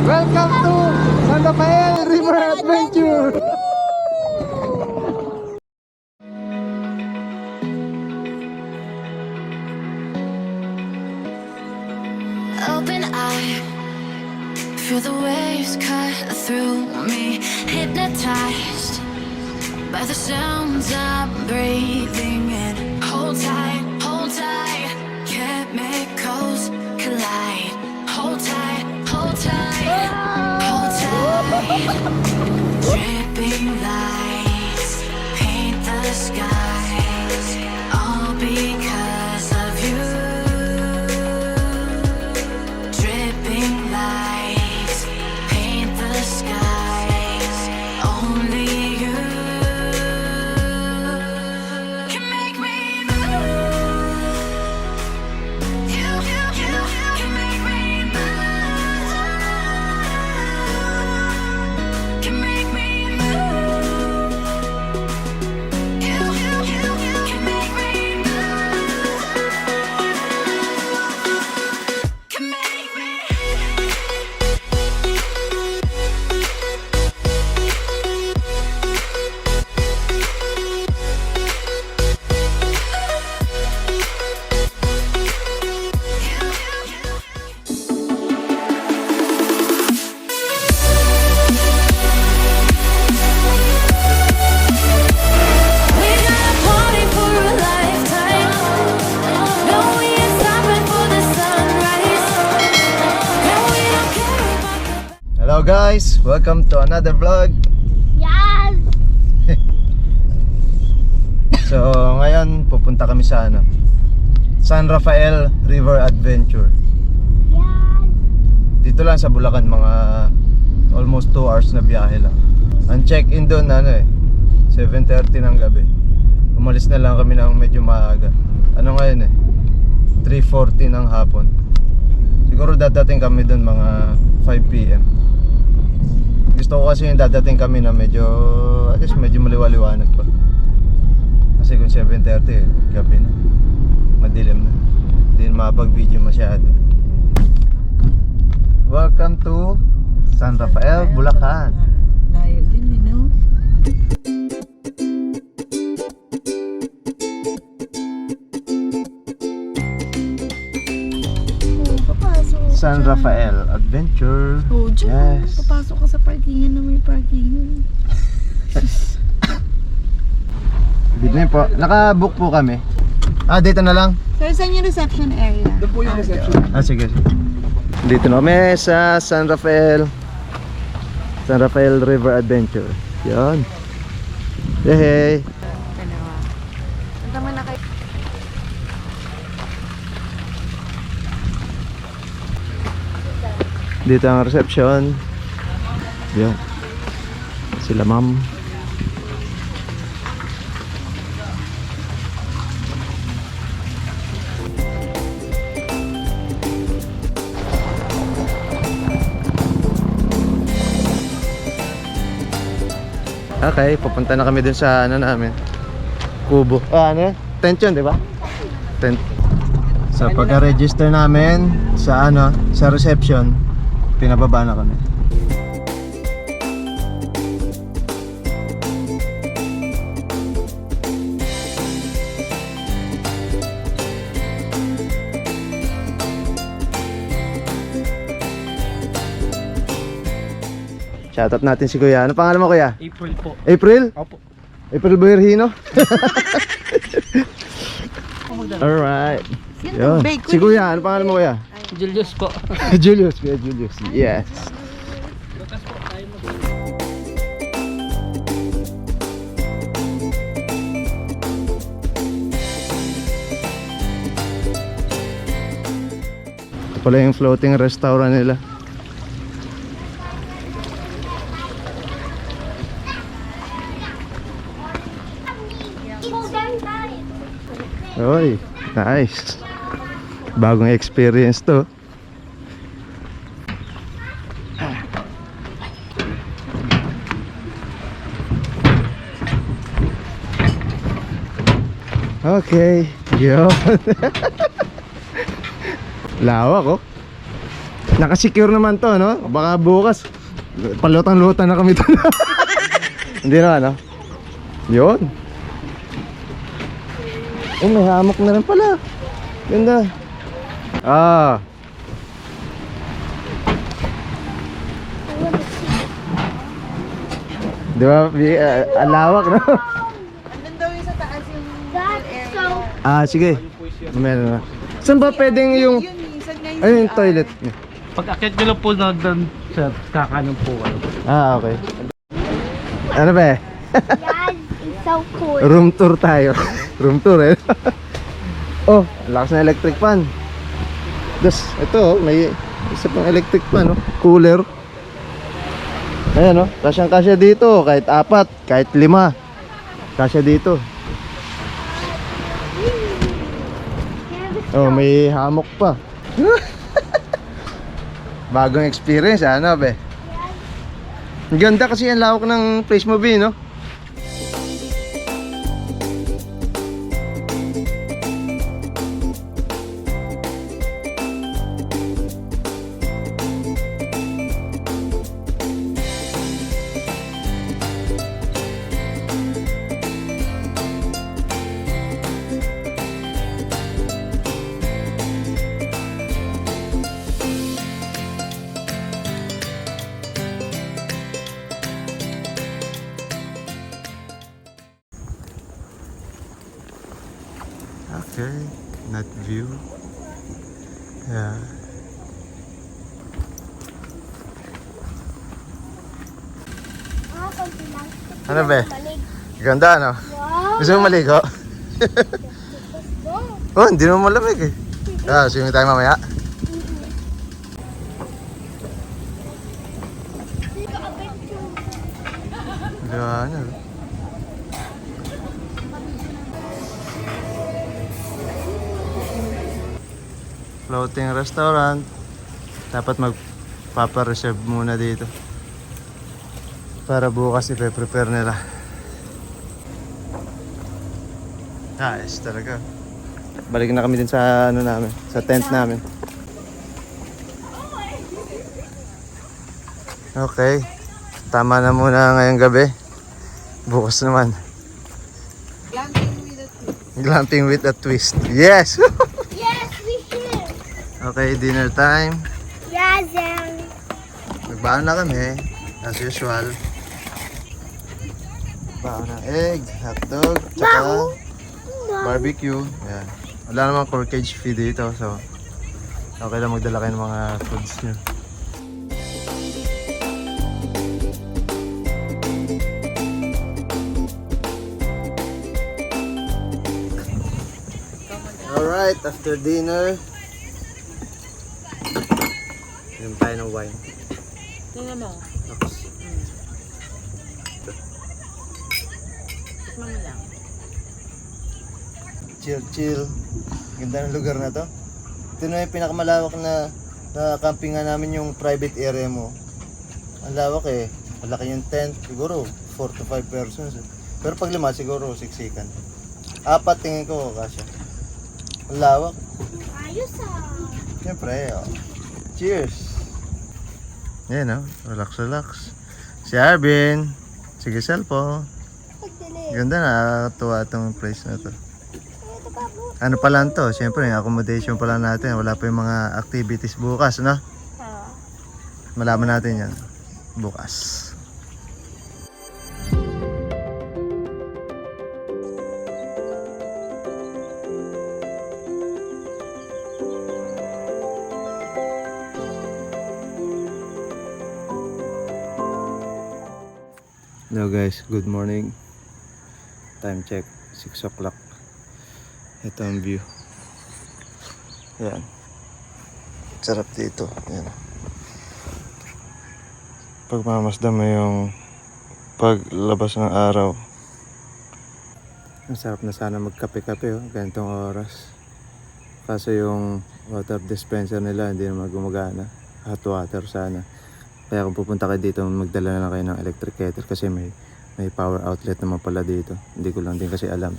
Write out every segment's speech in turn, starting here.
Welcome to San Rafael River Adventure! Open eye, feel the waves cut through me. Hypnotized by the sounds I'm breathing in. Hold tight, chemicals collide. Hold tight, hold tight, hold tight. Dripping lights paint the skies, all because of you. Dripping lights paint the skies, only you can make me move. You can make me move. Can make me move. You can make me move. Can make me. We got a party for a lifetime. No, we ain't stopping for the sunrise. And we don't care about the Hello guys! Welcome to another vlog. Yes! So ngayon pupunta kami sa San Rafael River Adventure. Yes! Dito lang sa Bulacan, mga almost 2 hours na biyahe lang. Ang check-in doon 7:30 ng gabi. Umalis na lang kami ng medyo maaga. Ngayon 3:40 ng hapon. Siguro dadating kami doon mga 5 PM. Gusto ko kasi yung dadating kami na medyo at least medyo maliwaliwanag pa. Kasi kung 7:30 gabi na, madilim na, hindi na makapag-video masyado. Welcome to San Rafael, Bulacan. Layo din, you know? Papasok. San Rafael Adventure. Oh, dyan. Yes. Papasok ka sa parkingan na may parkingan. Dito na po. Naka-book po kami. Dito na lang. Sir, saan yung reception area? Doon po yung reception. Sige. Dito na kami sa San Rafael River Adventure. Yan. Hey. Dalawa. Punta mo na kayo. Dito ang reception. Yan. Sila ma'am. Okay, pupunta na kami dun sa namin, kubo. Tent yun, di ba? Tent. Sa pagka-register namin sa sa reception, pinababa na kami. Shoutout natin si Kuya. Ano pangalan mo, Kuya? April po. April? Opo. April Boyerhino? Alright. Yun. Si Kuya, ano pangalan mo, Kuya? Julius po. Julius, Kuya Julius. Yes. Ito pala yung floating restaurant nila. Oy, nice. Bagong experience to. Okay, yun. Lawak oh. Nakasecure naman to, no? Baka bukas palutang-lutan na kami to. Hindi na, no? Yun. May hamok na rin pala. Ganda. Ah. Di ba? Alawak, no? Andun daw yung sa taas yung That's so Ah, sige. Meron na. Saan ba pwedeng yung... Yun, minsan nga yung Ano yung toilet? Pag akit nyo lang po na doon sa kakanan po kayo. Ah, okay. Ano ba eh? yes, it's so cool. Room tour tayo. Room tour eh. Oh, lakas na electric fan. Das, ito oh, may isa pang electric fan, oh. Cooler. Ayan oh, kasyang-kasya dito. Kahit 4, kahit 5. Kasya dito. Oh, may hammock pa. Bagong experience, ano be? Ang ganda kasi ang lawak ng place mo, B, no? Okay, not view. Yeah. Konti lang. Ano be? Malig. Ganda, no? Wow. Gusto mo maligo? Oh, hindi naman malamig eh. Ah, swimming tayo mamaya. Gana. Floating restaurant. Dapat magpapa-reserve muna dito. Para bukas ipe-prepare nila. Nice talaga. Balik na kami din sa ano namin, sa tent namin. Okay. Tama na muna ngayong gabi. Bukas naman. Glamping with a twist. Yes! Yes, we should. Okay, dinner time. Yes, and Nagbaon na kami, as usual. Baon ng egg, hotdog, tsaka barbecue. Yan. Wala namang corkage fee dito, so okay lang magdala kayo ng mga foods nyo. Alright, after dinner, inom tayo ng wine. Tingnan mo. Tikman mo lang. Chill. Ganda ng lugar na to. Ito na yung pinakamalawak na campingan namin, yung private area mo. Ang lawak eh. Malaki yung tent. Siguro 4 to 5 persons. Pero pag 5 siguro siksikan. 4 tingin ko kasya. Ang lawak. ayos Siyempre, oh. Cheers! Yan oh. Relax. Si Arvin. Sige, cellphone. Ganda na. Nakakatuwa itong place na to. Ano pa lang to? Siyempre, yung accommodation pa lang natin. Wala pa yung mga activities bukas, no? Malaman natin yan bukas. Hello guys, good morning. Time check, 6 o'clock. Ito ang view. Yan. Sarap dito. Yan. Pagmamasdan mo yung paglabas ng araw. Ang sarap na sana magkape-kape, oh, ganitong oras. Kaso yung water dispenser nila hindi naman gumagana. Hot water sana. Kaya kung pupunta kayo dito, magdala na lang kayo ng electric kettle kasi may power outlet naman pala dito. Hindi ko lang din kasi alam.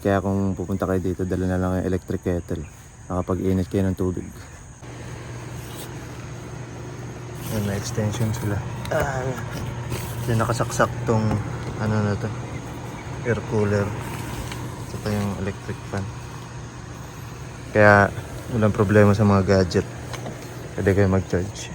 Kaya kung pupunta kayo dito, dala na lang yung electric kettle. Nakapag-init kayo ng tubig. Yan, may extension sila. Yan, nakasaksak tong ano na to, air cooler. Saka yung electric fan. Kaya walang problema sa mga gadget. Pwede kayo mag-charge.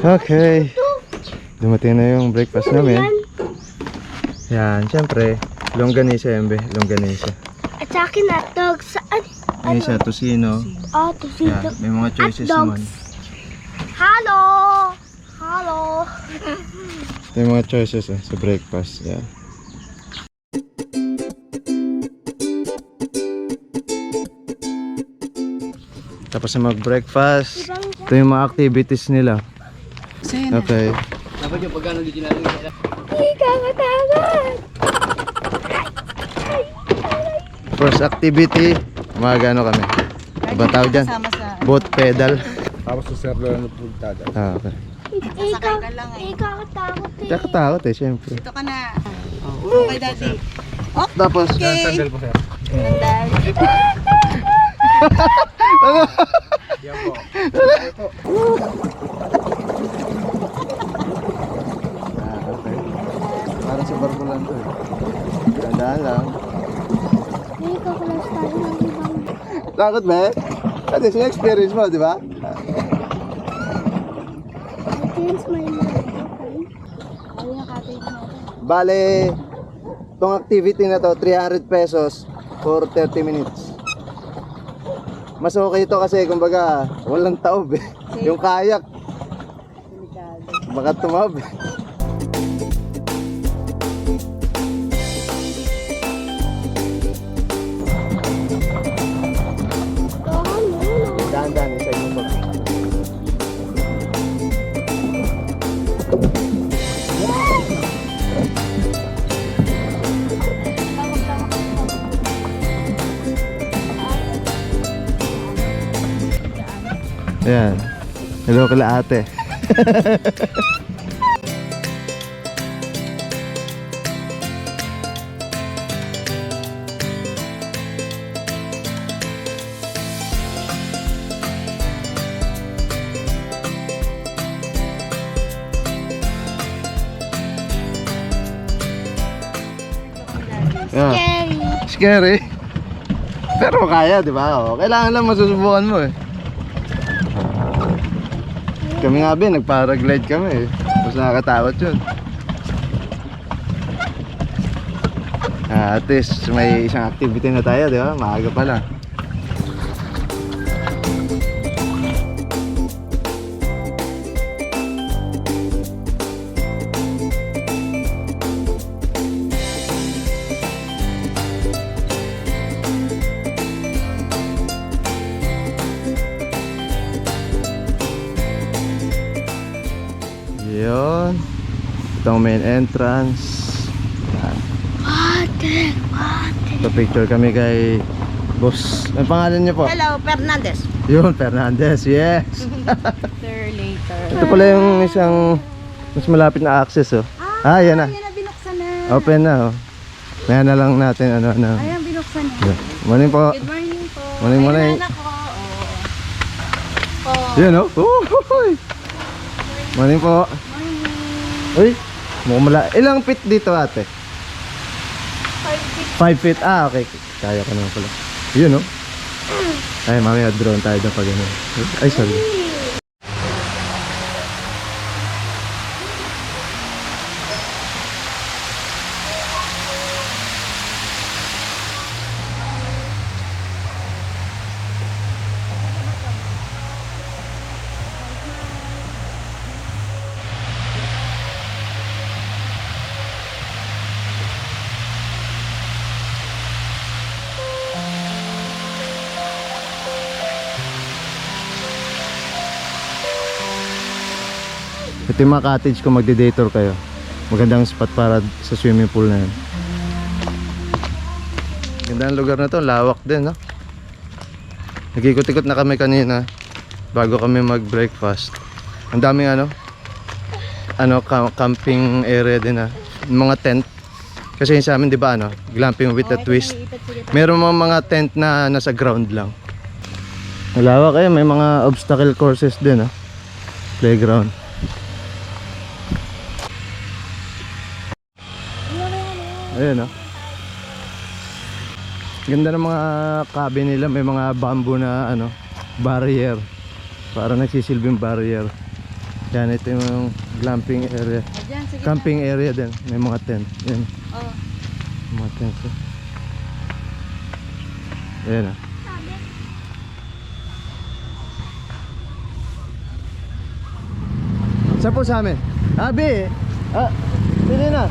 Okay. Dumating na yung breakfast namin. Yan, syempre. Longganisa yan, be. Longganisa. At sa akin hotdog. Saan? Isa, tosino. Oh, to see Yan, may mga choices hotdogs. naman. Hello! Hello! May mga choices sa breakfast. Yan. Tapos na mag-breakfast. Ito yung mga activities nila. Okay. Ikakatangan! First activity, magano kami. Ano tawag dyan? Kasama sa... Boat pedal. Tapos sa server na puntada. Okay. Sasakay ka lang eh. Ikakatakot eh. Takot syempre. Dito ka na. Okay, daddy. Tapos, Sandal po sir. Yan po. okay. Para sa barko lang to eh. Tandaan lang. Ikakalas tayo ng ibang... Takot ba eh? At least yung experience mo, di ba? Change my mind. Okay? Bale, itong activity na to, 300 pesos for 30 minutes. Mas okay ito kasi kumbaga walang taob eh. Yung kayak baka tumawab eh. Dahan-dahan isa yung bag. Ayan. Hello kala ate. Yeah. Scary. Scary. Pero kaya, di ba? Oh, kailangan lang masusubukan mo eh. Kami nga ba, nagparaglide kami eh. Mas nakakatakot yun. At least may isang activity na tayo, di ba? Maaga pa lang. Yun. Ito ang main entrance. Yan. Picture kami kay boss. Ang pangalan niyo po? Hello, Fernandez. Yun, Fernandez. Yes. Sir, later. Ito pala yung isang mas malapit na access oh. Yan na. Ayan na, binuksan na. Open na oh. Maya na lang natin ano. Ayan, binuksan na. Yun. Morning po. Good morning po. Morning, morning. Ayan, anak ko. Oo. Yan oh. Uhuy. Morning po. Uy, mukhang ilang feet dito ate? 5 feet. Okay. Kaya ka naman pala. Yun oh. Ay, mamaya drone tayo na pag ano. Ay, sorry. Ito yung mga cottage kung magde-day tour kayo. Magandang spot para sa swimming pool na yun. Ganda ng lugar na to, lawak din, no? Nag-ikot-ikot na kami kanina bago kami mag-breakfast. Ang daming camping area din na mga tent. Kasi yun sa amin, di ba, glamping with a twist. Meron mga tent na nasa ground lang. Malawak kayo, may mga obstacle courses din, playground. Ayun, ganda ng mga cabin nila, may mga bamboo na barrier. Para nagsisilbing barrier. Yan, ito yung glamping area. Diyan, sige. Camping area din, may mga tent. Yan, Oh. mga tent. Ayan, Saan po sa amin? Abi! Pili na.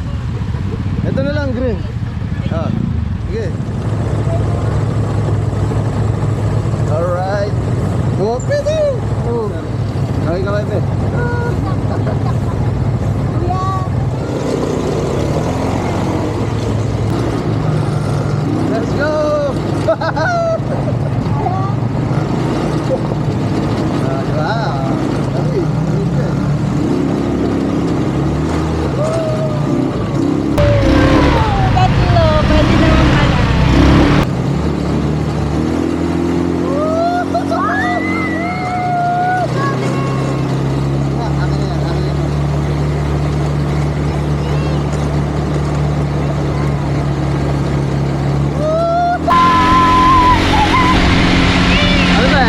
Ito na lang, green. Sige. Alright. Pwede! Okay ka ba, Ibe? Let's go! Diba? Tatlo, pwede naman pala. Ano ba?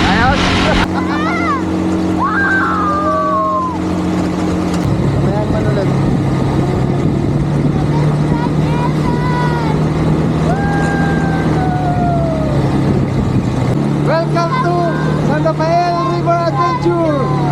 Ayos! Mayan man ulit. Welcome to San Rafael River Adventure!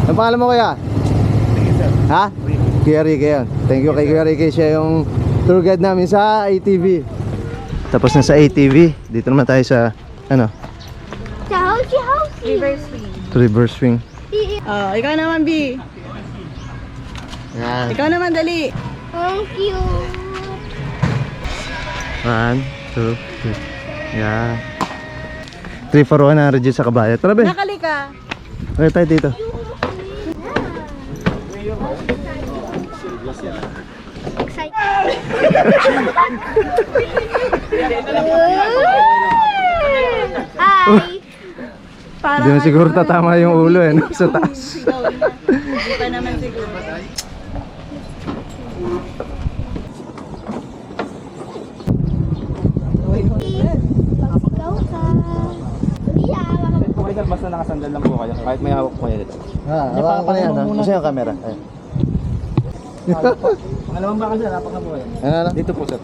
Ang pangalan mo kaya? Ha? Kuya Ricky yan. Thank you kay Kuya Ricky. Siya yung tour guide namin sa ATV. Tapos na sa ATV, dito naman tayo sa Ciao, ciao. Reverse swing. river swing. Oh, ikaw naman, B. Yan. Ikaw naman, dali. Thank you. 1, 2, 3. Yan. 3 for 100 dyan sa kabayo. Tara be. Nakali ka. Okay tayo dito. Hi. Hindi na siguro tatama yung ulo sa taas. Hindi pa naman siguro. Pagsigaw ka. Kuya, Okay sir, basta nakasandal lang po kayo. Kahit may hawak po kayo dito. Hawakan ko na yan. Kasi yung camera. Ayan. Pangalawang baka sir, apak na po kayo. Ano? Dito po sir.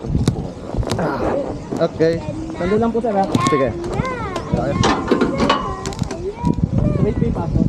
Okay. Sando lang po sir ha. Sige. Straight pay pasok.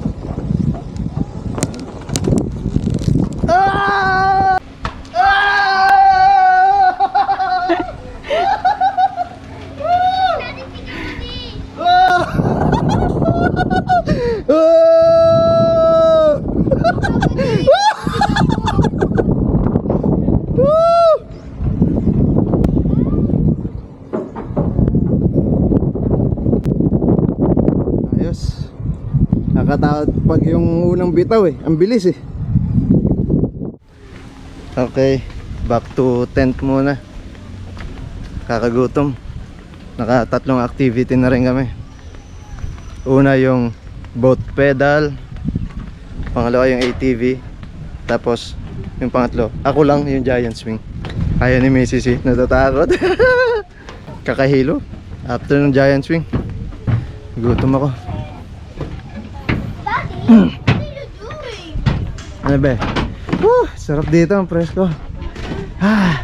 Ayos. Nakatakot pag yung unang bitaw eh. Ang bilis eh. Okay. Back to tent muna. Kakagutom. Nakatatlong activity na rin kami. Una yung boat pedal. Pangalawa yung ATV. Tapos yung pangatlo, ako lang yung giant swing. Kaya ni Mrs. eh. Natatakot. Kakahilo. After ng giant swing, gutom ako. Daddy, what are you doing? Ano ba? Sarap dito, ang presko. Ah.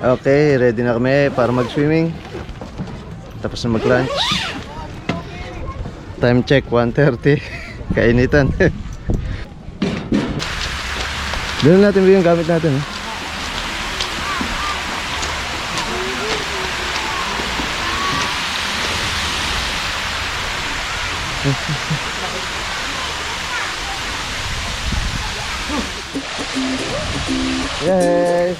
Okay, ready na kami para mag-swimming. Tapos na mag-lunch. Time check, 1:30. Kainitan. Doon natin yung gamit natin. Yay!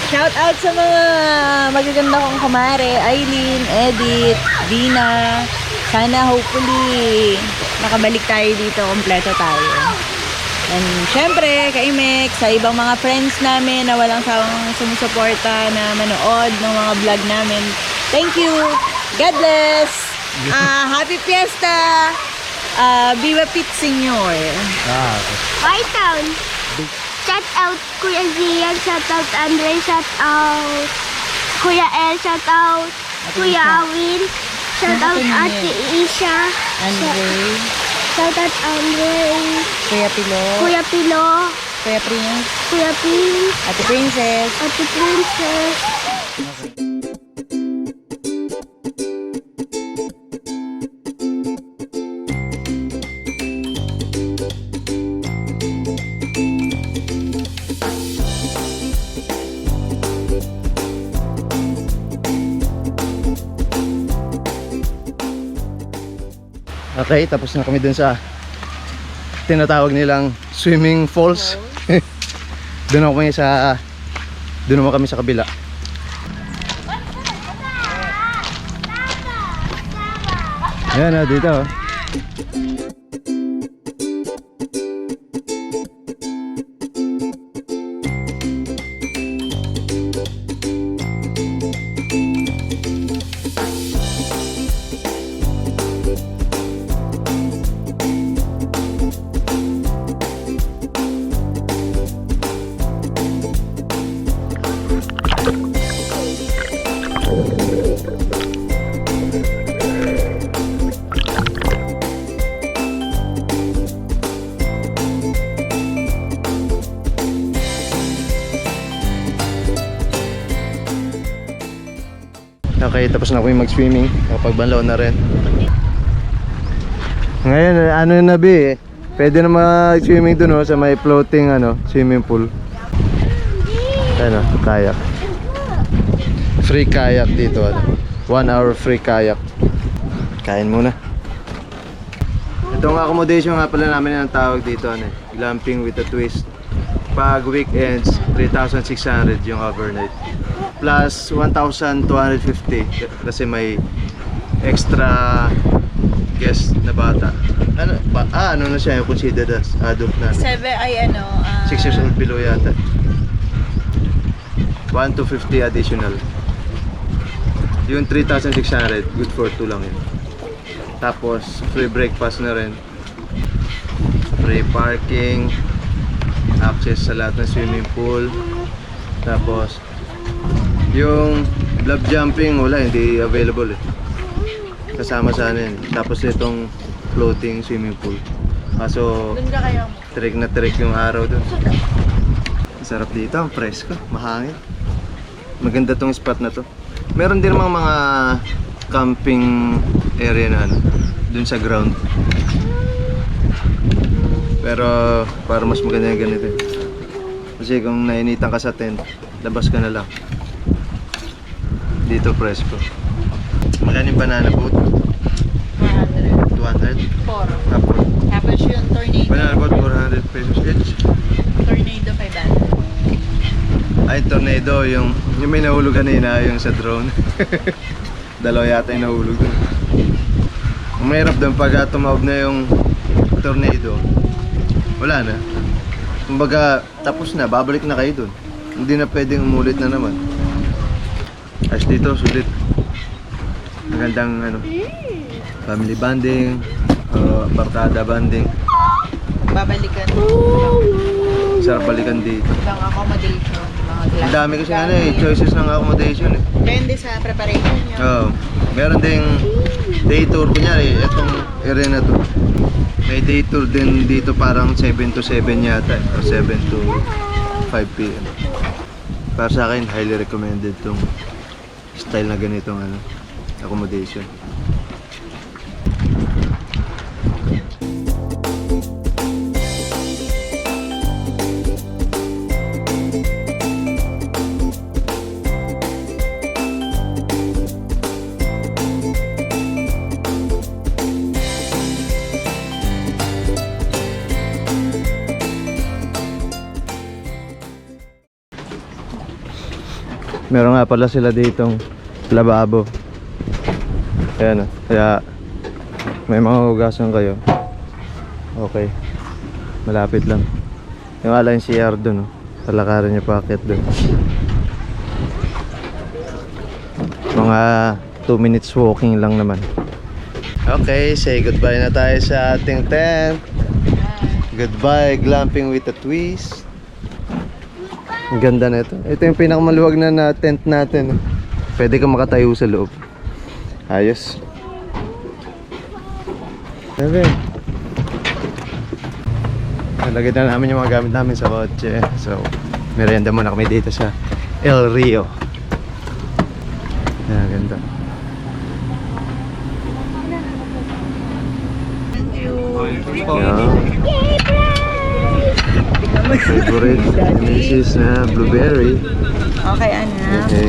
Shout out sa mga magaganda kong kumare, Eileen, Edith, Dina. Sana hopefully makabalik tayo dito, kompleto tayo. And syempre, kay Mek, sa ibang mga friends namin na walang sawang sumusuporta na manood ng mga vlog namin. Thank you! God bless! Happy Fiesta! Viva Pit Senyor! White Town. Shout out Kuya Zian, shout out Andre, shout out Kuya El, shout out Kuya Awin, shout out Ate Isha, Andre, shout out Andre, Kuya Pilo, Kuya Pilo, Kuya Prince, Kuya Pin, Ate Princess. Ate Princess. Okay, tapos na kami dun sa tinatawag nilang swimming falls. Doon naman kami sa kabila. Ayan na, dito. Okay, tapos na kami mag-swimming. Nakapagbanlaw na rin. Ngayon, ano na bi pwede na mag-swimming dun sa may floating swimming pool. Ano, kayak. Free kayak dito. 1 hour free kayak. Kain muna. Itong accommodation nga pala namin ang tawag dito. Glamping with a twist. Pag weekends, 3,600 yung overnight. Plus 1,250 kasi may extra guest na bata. Ano na siya, considered as adult na. 6 years old below yata. 1 to 50 additional. Yung 3,600, good for 2 lang yun. Tapos free breakfast na rin. Free parking, access sa lahat ng swimming pool. Tapos yung blob jumping wala, hindi available kasama sa anin. Tapos itong floating swimming pool, kaso Doon ka kayo. trick na trick yung araw dun. Sarap dito, ang presko, mahangin. Maganda tong spot na to. Meron din namang mga camping area na dun sa ground, pero para mas maganda yung ganito kasi kung nainitan ka sa tent, labas ka na lang. Dito presko. Magkano yung banana boat? 100. 200? 4. Tapos Tapos yung tornado. banana boat 400 pesos each. Tornado 500. Ay, tornado, yung may nahulog kanina, yung sa drone. Dalawa yata yung nahulog dun. Ang mahirap doon pag tumawag na yung tornado, wala na. Kumbaga, tapos na, babalik na kayo dun. Hindi na pwedeng umulit na naman. As dito, sulit. Magandang family bonding, barkada bonding. Babalikan. Sarap balikan dito. Ibang accommodation. Mga glass. Ang dami kasi choices ng accommodation eh. Depende sa preparation nyo. Oo. Meron ding day tour. Kunyari, itong area na to. May day tour din dito parang 7 to 7 yata. O 7 to 5 p.m. Para sa akin, highly recommended tong style na ganitong accommodation. Meron nga pala sila ditong lababo. Ayan kaya may mga hugasan kayo. Okay, malapit lang. Yung ala yung CR dun palakarin nyo paakyat dun. Mga 2 minutes walking lang naman. Okay, say goodbye na tayo sa ating tent. Goodbye, glamping with a twist. Ang ganda na ito. Ito yung pinakamaluwag na tent natin. Pwede ka makatayo sa loob. Ayos. Sabi. Nalagay na namin yung mga gamit namin sa kotse. So, merienda muna kami dito sa El Rio. Yan, ganda. Yeah. Favorite Mrs. na blueberry. Okay, anak. Okay.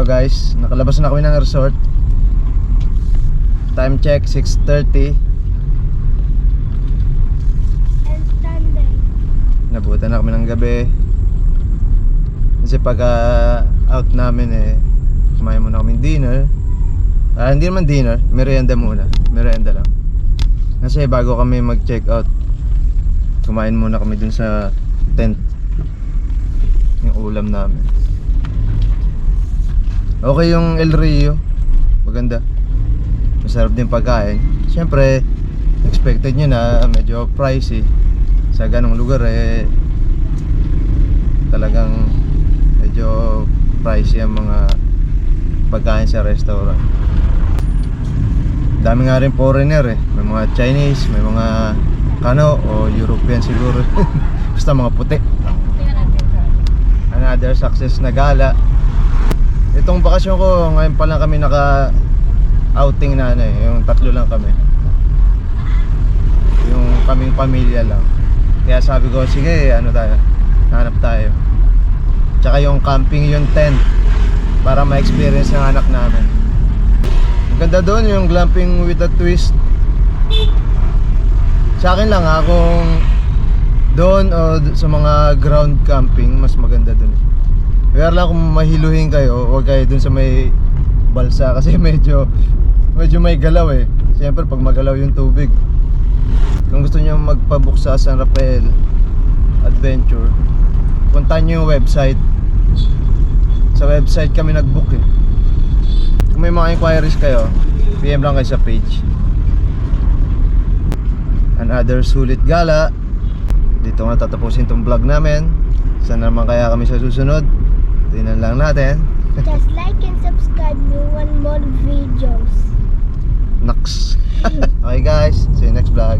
guys, nakalabas na kami ng resort. Time check 6:30. And Sunday. Nabutan na kami ng gabi. Kasi pag out namin kumain muna kami dinner. Hindi naman dinner, merienda muna. Merienda lang. Kasi bago kami mag-check out, kumain muna kami dun sa tent. Yung ulam namin. Okay yung El Rio. Maganda. Masarap din pagkain. Siyempre, expected nyo na medyo pricey. Sa ganong lugar talagang medyo pricey ang mga pagkain sa restaurant. Dami nga rin foreigner May mga Chinese, may mga Kano o European siguro. Basta mga puti. Another success na gala. Itong bakasyon ko, ngayon pa lang kami naka-outing na yung tatlo lang kami. Yung kaming pamilya lang. Kaya sabi ko, sige, hanap tayo. Tsaka yung camping, yung tent, para ma-experience ng anak namin. Maganda doon yung glamping with a twist. Sa akin lang kung doon o sa mga ground camping, mas maganda doon. Kaya lang kung mahiluhin kayo, huwag kayo dun sa may balsa kasi medyo may galaw Siyempre pag magalaw yung tubig. Kung gusto niyo magpabook sa San Rafael Adventure, puntahan niyo yung website. Sa website kami nag-book Kung may mga inquiries kayo, PM lang kayo sa page. Another sulit gala. Dito nga tatapusin tong vlog namin. Saan naman kaya kami sa susunod? Tingnan lang natin. Just like and subscribe me one more videos. Naks. Okay guys, see you next vlog.